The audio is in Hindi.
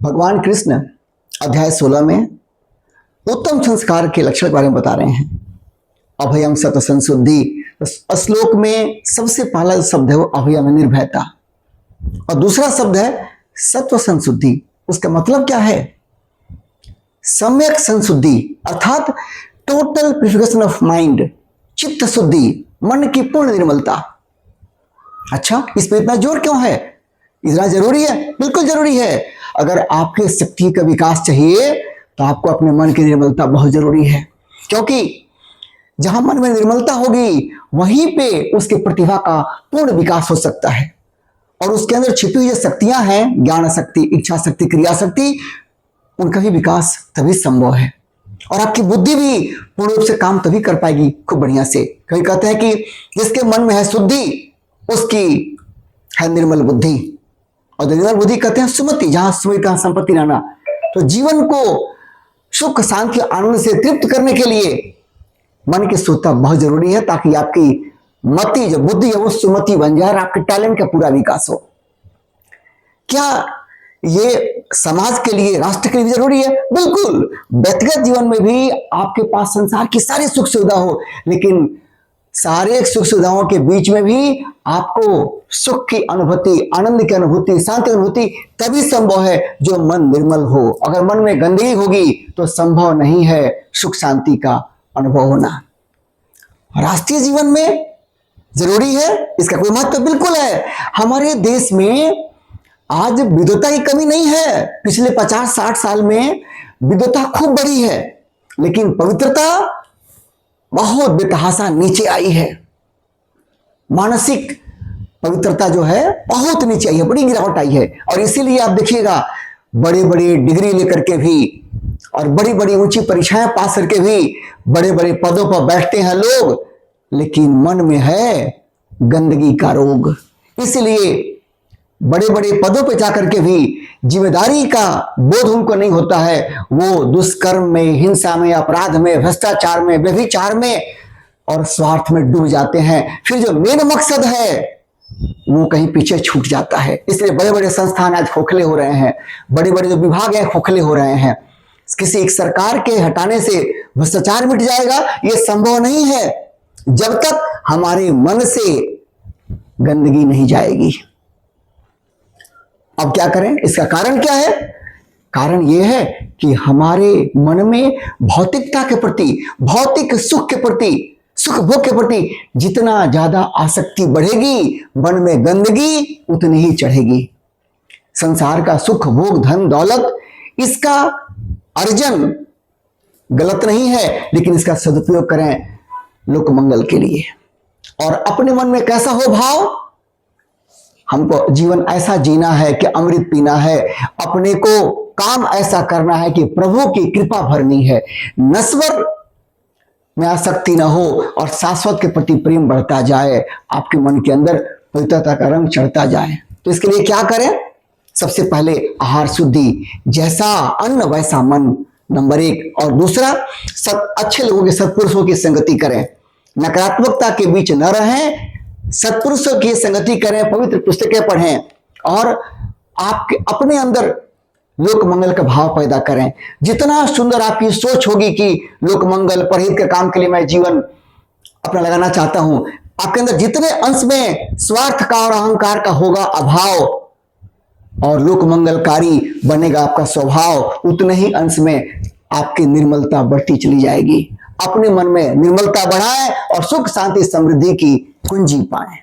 भगवान कृष्ण अध्याय 16 में उत्तम संस्कार के लक्षण के बारे में बता रहे हैं। अभयम सत संशुद्धि, श्लोक में सबसे पहला शब्द है वो अभयम, निर्भयता, और दूसरा शब्द है सत्व संशुद्धि। उसका मतलब क्या है? सम्यक संशुद्धि अर्थात टोटल प्यूरिफिकेशन ऑफ माइंड, चित्त शुद्धि, मन की पूर्ण निर्मलता। अच्छा, इस पर इतना जोर क्यों है? इतना जरूरी है? बिल्कुल जरूरी है। अगर आपके शक्ति का विकास चाहिए तो आपको अपने मन की निर्मलता बहुत जरूरी है, क्योंकि जहां मन में निर्मलता होगी वहीं पे उसकी प्रतिभा का पूर्ण विकास हो सकता है, और उसके अंदर छिपी हुई जो शक्तियां हैं, ज्ञान शक्ति, इच्छा शक्ति, क्रिया शक्ति, उनका भी विकास तभी संभव है। और आपकी बुद्धि भी पूर्ण रूप से काम तभी कर पाएगी खूब बढ़िया से। कभी कहते हैं कि जिसके मन में है शुद्धि उसकी है निर्मल बुद्धि, और निर्मल बुद्धि कहते हैं सुमति, जहां सुमति तहां संपत्ति रहना। तो जीवन को सुख शांति आनंद से तृप्त करने के लिए मन की शुद्धता बहुत जरूरी है, ताकि आपकी मति जो बुद्धि है वो सुमति बन जाए और आपके टैलेंट का पूरा विकास हो। क्या ये समाज के लिए, राष्ट्र के लिए जरूरी है? बिल्कुल। व्यक्तिगत जीवन में भी आपके पास संसार की सारी सुख सुविधा हो, लेकिन सारे सुख सुविधाओं के बीच में भी आपको सुख की अनुभूति, आनंद की अनुभूति, शांति की अनुभूति तभी संभव है जो मन निर्मल हो। अगर मन में गंदगी होगी तो संभव नहीं है सुख शांति का अनुभव होना। राष्ट्रीय जीवन में जरूरी है, इसका कोई महत्व बिल्कुल है। हमारे देश में आज विद्वता की कमी नहीं है। पिछले 50-60 साल में विद्वता खूब बढ़ी है, लेकिन पवित्रता बहुत बेतहाशा नीचे आई है। मानसिक पवित्रता जो है बहुत नीचे आई है, बड़ी गिरावट आई है। और इसीलिए आप देखिएगा, बड़े बड़े डिग्री लेकर के भी और बड़ी बड़ी ऊंची परीक्षाएं पास करके भी बड़े बड़े पदों पर बैठते हैं लोग, लेकिन मन में है गंदगी का रोग। इसलिए बड़े बड़े पदों पर जाकर के भी जिम्मेदारी का बोध उनको नहीं होता है। वो दुष्कर्म में, हिंसा में, अपराध में, भ्रष्टाचार में, व्यभिचार में और स्वार्थ में डूब जाते हैं। फिर जो मेन मकसद है वो कहीं पीछे छूट जाता है। इसलिए बड़े बड़े संस्थान आज खोखले हो रहे हैं, बड़े बड़े जो विभाग हैं खोखले हो रहे हैं। किसी एक सरकार के हटाने से भ्रष्टाचार मिट जाएगा, ये संभव नहीं है जब तक हमारे मन से गंदगी नहीं जाएगी। अब क्या करें? इसका कारण क्या है? कारण यह है कि हमारे मन में भौतिकता के प्रति, भौतिक सुख के प्रति, सुख भोग के प्रति जितना ज्यादा आसक्ति बढ़ेगी, मन में गंदगी उतनी ही चढ़ेगी। संसार का सुख भोग, धन दौलत, इसका अर्जन गलत नहीं है, लेकिन इसका सदुपयोग करें लोक मंगल के लिए। और अपने मन में कैसा हो भाव? हमको जीवन ऐसा जीना है कि अमृत पीना है, अपने को काम ऐसा करना है कि प्रभु की कृपा भरनी है, नश्वर में आसक्ति न हो और शाश्वत के प्रति प्रेम बढ़ता जाए, आपके मन के अंदर पवित्रता का रंग चढ़ता जाए। तो इसके लिए क्या करें? सबसे पहले आहार शुद्धि, जैसा अन्न वैसा मन, नंबर 1। और दूसरा, अच्छे लोगों के, सत्पुरुषों की संगति करें, नकारात्मकता के बीच न रहें, सत्पुरुषों की संगति करें, पवित्र पुस्तकें पढ़ें और आपके अपने अंदर लोक मंगल का भाव पैदा करें। जितना सुंदर आपकी सोच होगी कि लोक मंगल, परहित के काम के लिए मैं जीवन अपना लगाना चाहता हूं, आपके अंदर जितने अंश में स्वार्थ का और अहंकार का होगा अभाव और लोक मंगलकारी बनेगा आपका स्वभाव, उतने ही अंश में आपकी निर्मलता बढ़ती चली जाएगी। अपने मन में निर्मलता बढ़ाएं और सुख शांति समृद्धि की कुंजी पाएं।